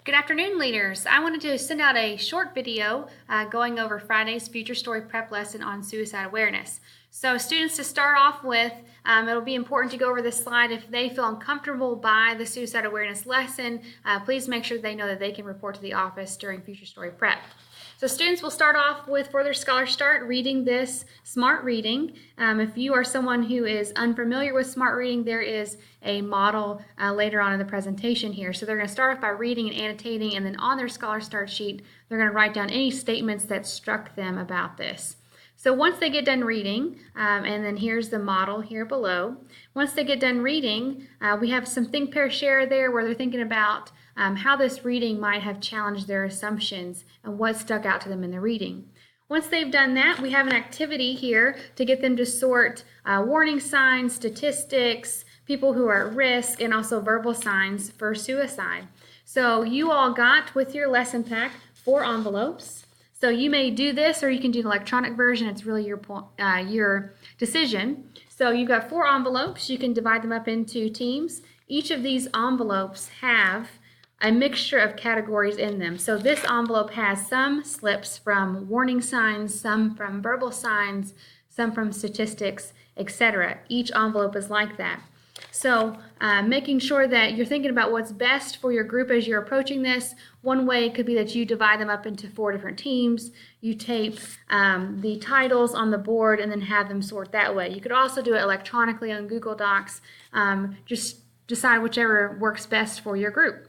Good afternoon, leaders. I wanted to send out a short video going over Friday's Future Story Prep lesson on suicide awareness. So students, to start off with, it'll be important to go over this slide. If they feel uncomfortable by the suicide awareness lesson, please make sure they know that they can report to the office during Future Story Prep. So students will start off with, for their Scholar Start, reading this Smart Reading. If you are someone who is unfamiliar with Smart Reading, there is a model later on in the presentation here. So they're going to start off by reading and annotating, and then on their Scholar Start sheet, they're going to write down any statements that struck them about this. So once they get done reading, and then here's the model here below. Once they get done reading, we have some think, pair, share there where they're thinking about how this reading might have challenged their assumptions and what stuck out to them in the reading. Once they've done that, we have an activity here to get them to sort warning signs, statistics, people who are at risk, and also verbal signs for suicide. So you all got with your lesson pack 4 envelopes. So you may do this, or you can do the electronic version. It's really your decision. So you've got 4 envelopes. You can divide them up into teams. Each of these envelopes have a mixture of categories in them. So this envelope has some slips from warning signs, some from verbal signs, some from statistics, etc. Each envelope is like that. So making sure that you're thinking about what's best for your group as you're approaching this. One way could be that you divide them up into 4 different teams. You tape the titles on the board and then have them sort that way. You could also do it electronically on Google Docs. Just decide whichever works best for your group.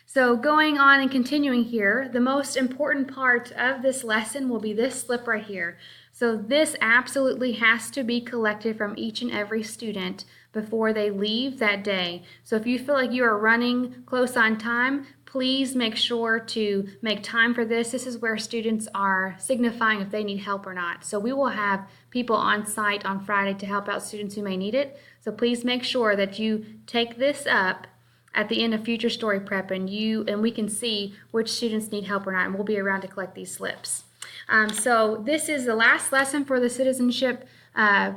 So going on and continuing here, the most important part of this lesson will be this slip right here. So this absolutely has to be collected from each and every student before they leave that day. So if you feel like you are running close on time, please make sure to make time for this. This is where students are signifying if they need help or not. So we will have people on site on Friday to help out students who may need it. So please make sure that you take this up at the end of Future Story Prep, and we can see which students need help or not, and we'll be around to collect these slips. So this is the last lesson for the Citizenship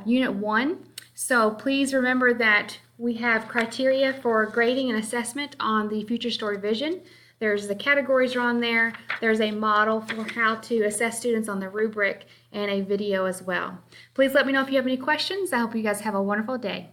Unit 1. So please remember that we have criteria for grading and assessment on the Future Story Vision. There's the categories are on there. There's a model for how to assess students on the rubric and a video as well. Please let me know if you have any questions. I hope you guys have a wonderful day.